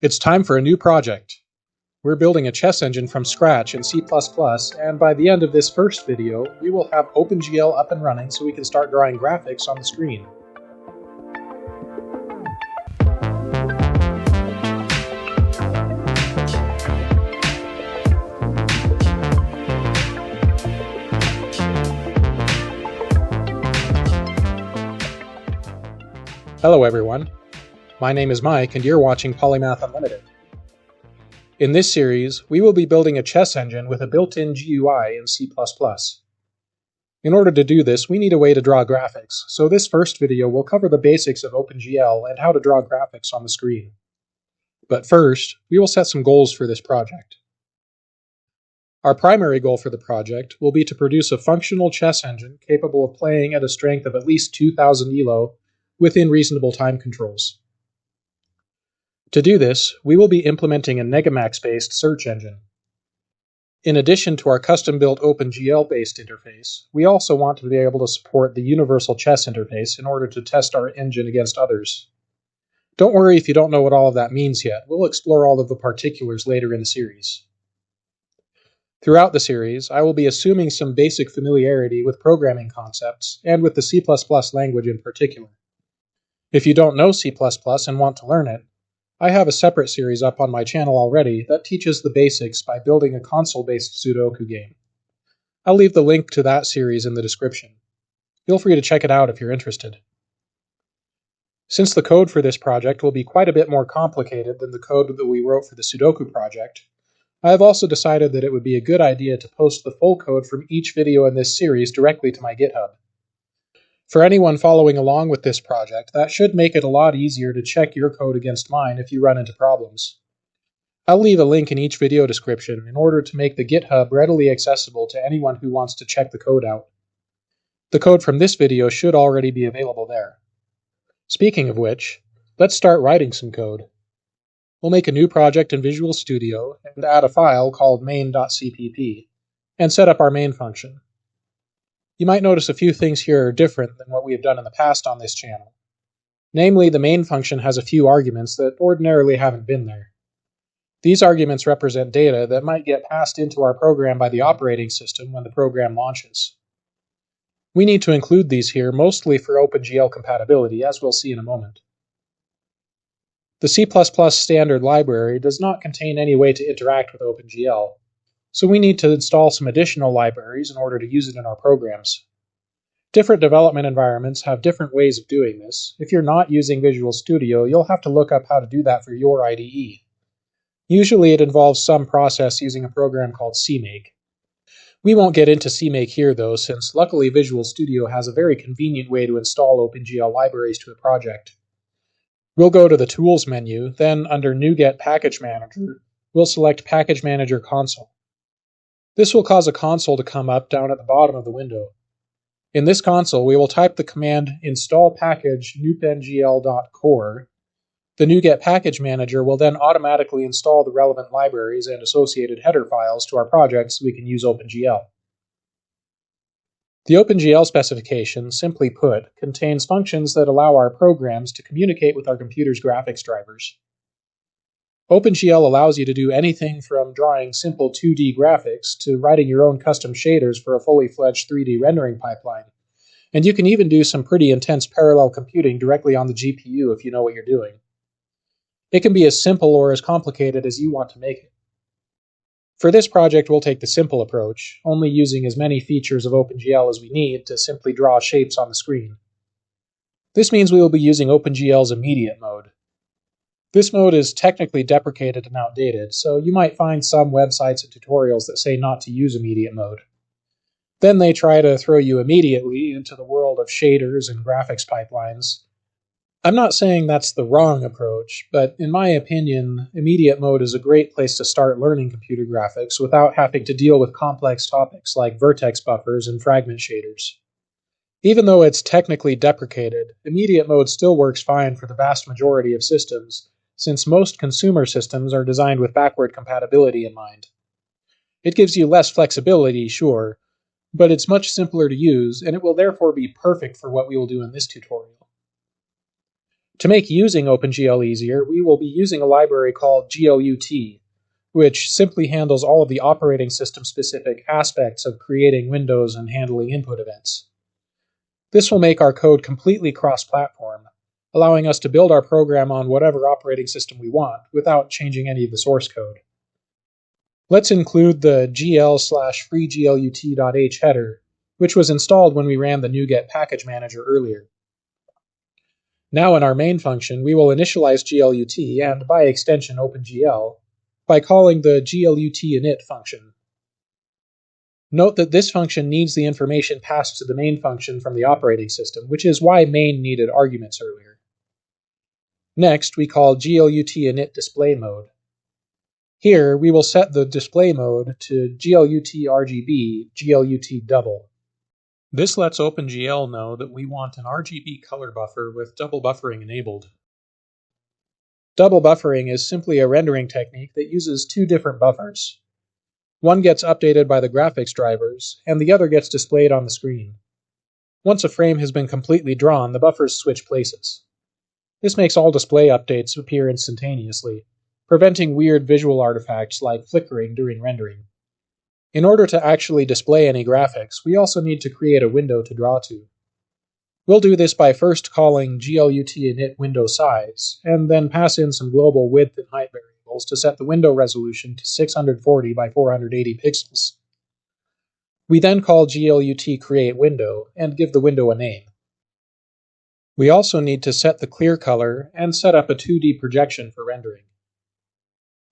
It's time for a new project. We're building a chess engine from scratch in C++, and by the end of this first video, we will have OpenGL up and running so we can start drawing graphics on the screen. Hello everyone, my name is Mike and you're watching Polymath Unlimited. In this series, we will be building a chess engine with a built-in GUI in C++. In order to do this, we need a way to draw graphics, so this first video will cover the basics of OpenGL and how to draw graphics on the screen. But first, we will set some goals for this project. Our primary goal for the project will be to produce a functional chess engine capable of playing at a strength of at least 2000 ELO within reasonable time controls. To do this, we will be implementing a Negamax-based search engine. In addition to our custom-built OpenGL-based interface, we also want to be able to support the Universal Chess interface in order to test our engine against others. Don't worry if you don't know what all of that means yet. We'll explore all of the particulars later in the series. Throughout the series, I will be assuming some basic familiarity with programming concepts, and with the C++ language in particular. If you don't know C++ and want to learn it, I have a separate series up on my channel already that teaches the basics by building a console-based Sudoku game. I'll leave the link to that series in the description. Feel free to check it out if you're interested. Since the code for this project will be quite a bit more complicated than the code that we wrote for the Sudoku project, I have also decided that it would be a good idea to post the full code from each video in this series directly to my GitHub. For anyone following along with this project, that should make it a lot easier to check your code against mine if you run into problems. I'll leave a link in each video description in order to make the GitHub readily accessible to anyone who wants to check the code out. The code from this video should already be available there. Speaking of which, let's start writing some code. We'll make a new project in Visual Studio and add a file called main.cpp, and set up our main function. You might notice a few things here are different than what we have done in the past on this channel. Namely, the main function has a few arguments that ordinarily haven't been there. These arguments represent data that might get passed into our program by the operating system when the program launches. We need to include these here mostly for OpenGL compatibility, as we'll see in a moment. The C++ standard library does not contain any way to interact with OpenGL, so we need to install some additional libraries in order to use it in our programs. Different development environments have different ways of doing this. If you're not using Visual Studio, you'll have to look up how to do that for your IDE. Usually it involves some process using a program called CMake. We won't get into CMake here though, since luckily Visual Studio has a very convenient way to install OpenGL libraries to a project. We'll go to the Tools menu, then under NuGet Package Manager, we'll select Package Manager Console. This will cause a console to come up down at the bottom of the window. In this console, we will type the command install package nupengl.core. The NuGet Package Manager will then automatically install the relevant libraries and associated header files to our project so we can use OpenGL. The OpenGL specification, simply put, contains functions that allow our programs to communicate with our computer's graphics drivers. OpenGL allows you to do anything from drawing simple 2D graphics to writing your own custom shaders for a fully fledged 3D rendering pipeline. And you can even do some pretty intense parallel computing directly on the GPU if you know what you're doing. It can be as simple or as complicated as you want to make it. For this project, we'll take the simple approach, only using as many features of OpenGL as we need to simply draw shapes on the screen. This means we will be using OpenGL's immediate mode. This mode is technically deprecated and outdated, so you might find some websites and tutorials that say not to use immediate mode. Then they try to throw you immediately into the world of shaders and graphics pipelines. I'm not saying that's the wrong approach, but in my opinion, immediate mode is a great place to start learning computer graphics without having to deal with complex topics like vertex buffers and fragment shaders. Even though it's technically deprecated, immediate mode still works fine for the vast majority of systems, since most consumer systems are designed with backward compatibility in mind. It gives you less flexibility, sure, but it's much simpler to use, and it will therefore be perfect for what we will do in this tutorial. To make using OpenGL easier, we will be using a library called GLUT, which simply handles all of the operating system-specific aspects of creating windows and handling input events. This will make our code completely cross-platform, allowing us to build our program on whatever operating system we want without changing any of the source code. Let's include the gl/freeglut.h header, which was installed when we ran the NuGet package manager earlier. Now in our main function, we will initialize GLUT and, by extension, OpenGL by calling the glut-init function. Note that this function needs the information passed to the main function from the operating system, which is why main needed arguments earlier. Next, we call glut-init display mode. Here, we will set the display mode to glut-RGB glut-double. This lets OpenGL know that we want an RGB color buffer with double buffering enabled. Double buffering is simply a rendering technique that uses two different buffers. One gets updated by the graphics drivers, and the other gets displayed on the screen. Once a frame has been completely drawn, the buffers switch places. This makes all display updates appear instantaneously, preventing weird visual artifacts like flickering during rendering. In order to actually display any graphics, we also need to create a window to draw to. We'll do this by first calling glut-init window size, and then pass in some global width and height variables to set the window resolution to 640 by 480 pixels. We then call glut-create-window and give the window a name. We also need to set the clear color and set up a 2D projection for rendering.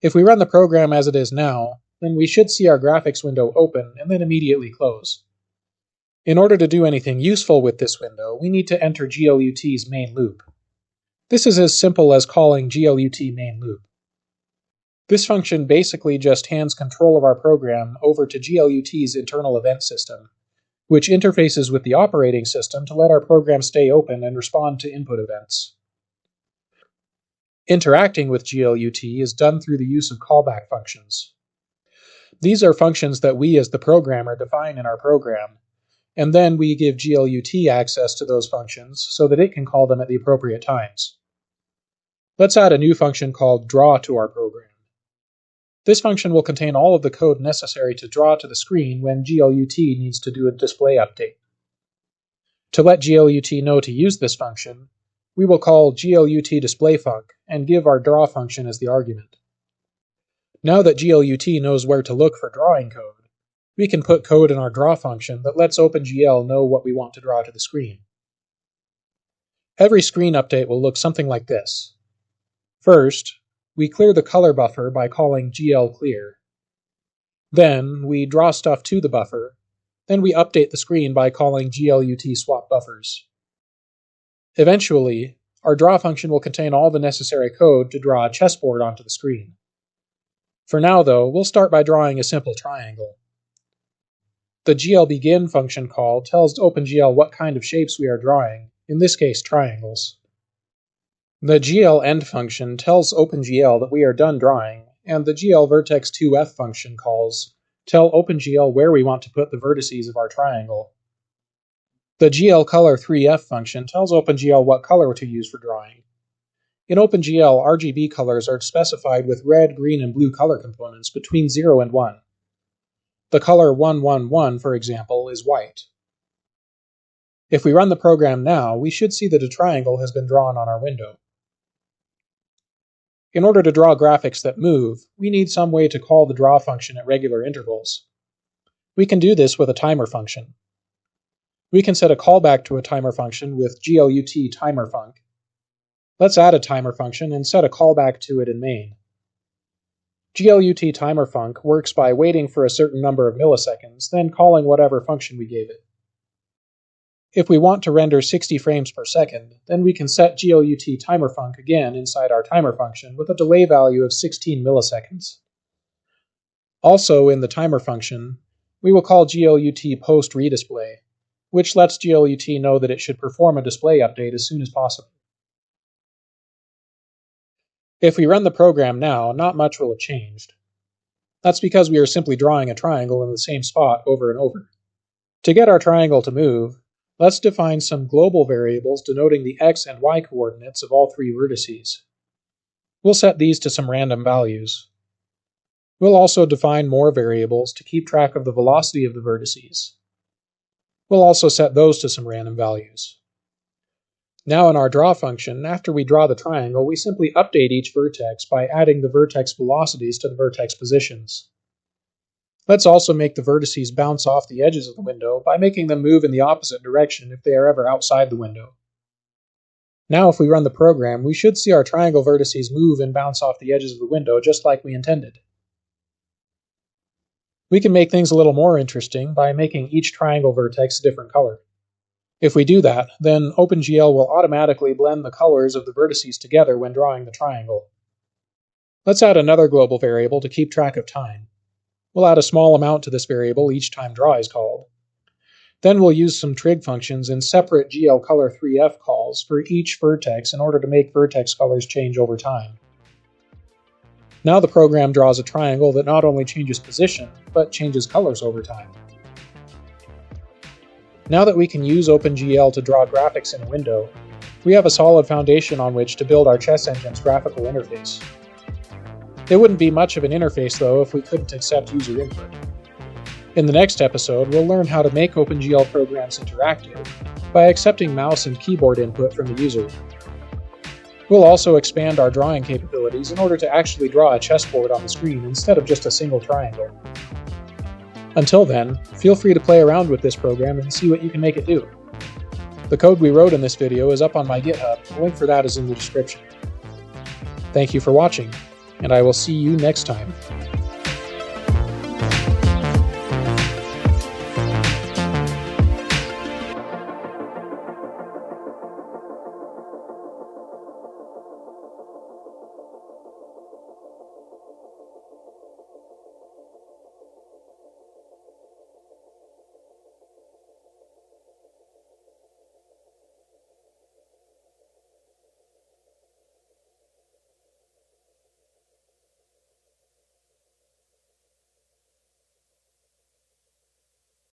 If we run the program as it is now, then we should see our graphics window open and then immediately close. In order to do anything useful with this window, we need to enter GLUT's main loop. This is as simple as calling GLUT main loop. This function basically just hands control of our program over to GLUT's internal event system, which interfaces with the operating system to let our program stay open and respond to input events. Interacting with GLUT is done through the use of callback functions. These are functions that we as the programmer define in our program, and then we give GLUT access to those functions so that it can call them at the appropriate times. Let's add a new function called draw to our program. This function will contain all of the code necessary to draw to the screen when GLUT needs to do a display update. To let GLUT know to use this function, we will call glut-displayFunc and give our draw function as the argument. Now that GLUT knows where to look for drawing code, we can put code in our draw function that lets OpenGL know what we want to draw to the screen. Every screen update will look something like this. First, we clear the color buffer by calling glClear. Then, we draw stuff to the buffer. Then we update the screen by calling glut-swap-buffers. Eventually, our draw function will contain all the necessary code to draw a chessboard onto the screen. For now, though, we'll start by drawing a simple triangle. The glBegin function call tells OpenGL what kind of shapes we are drawing, in this case triangles. The glEnd function tells OpenGL that we are done drawing, and the glVertex2f function calls tell OpenGL where we want to put the vertices of our triangle. The glColor3f function tells OpenGL what color to use for drawing. In OpenGL, RGB colors are specified with red, green, and blue color components between 0 and 1. The color 111, for example, is white. If we run the program now, we should see that a triangle has been drawn on our window. In order to draw graphics that move, we need some way to call the draw function at regular intervals. We can do this with a timer function. We can set a callback to a timer function with glut-timerfunc. Let's add a timer function and set a callback to it in main. glut-timerfunc works by waiting for a certain number of milliseconds, then calling whatever function we gave it. If we want to render 60 frames per second, then we can set glut-timerfunc again inside our timer function with a delay value of 16 milliseconds. Also in the timer function, we will call glut-post-redisplay, which lets glut know that it should perform a display update as soon as possible. If we run the program now, not much will have changed. That's because we are simply drawing a triangle in the same spot over and over. To get our triangle to move, Let's define some global variables denoting the x and y coordinates of all three vertices. We'll set these to some random values. We'll also define more variables to keep track of the velocity of the vertices. We'll also set those to some random values. Now in our draw function, after we draw the triangle, we simply update each vertex by adding the vertex velocities to the vertex positions. Let's also make the vertices bounce off the edges of the window by making them move in the opposite direction if they are ever outside the window. Now if we run the program, we should see our triangle vertices move and bounce off the edges of the window just like we intended. We can make things a little more interesting by making each triangle vertex a different color. If we do that, then OpenGL will automatically blend the colors of the vertices together when drawing the triangle. Let's add another global variable to keep track of time. We'll add a small amount to this variable each time draw is called. Then we'll use some trig functions and separate glColor3f calls for each vertex in order to make vertex colors change over time. Now the program draws a triangle that not only changes position, but changes colors over time. Now that we can use OpenGL to draw graphics in a window, we have a solid foundation on which to build our chess engine's graphical interface. It wouldn't be much of an interface though if we couldn't accept user input. In the next episode, we'll learn how to make OpenGL programs interactive by accepting mouse and keyboard input from the user. We'll also expand our drawing capabilities in order to actually draw a chessboard on the screen instead of just a single triangle. Until then, feel free to play around with this program and see what you can make it do. The code we wrote in this video is up on my GitHub, the link for that is in the description. Thank you for watching, and I will see you next time.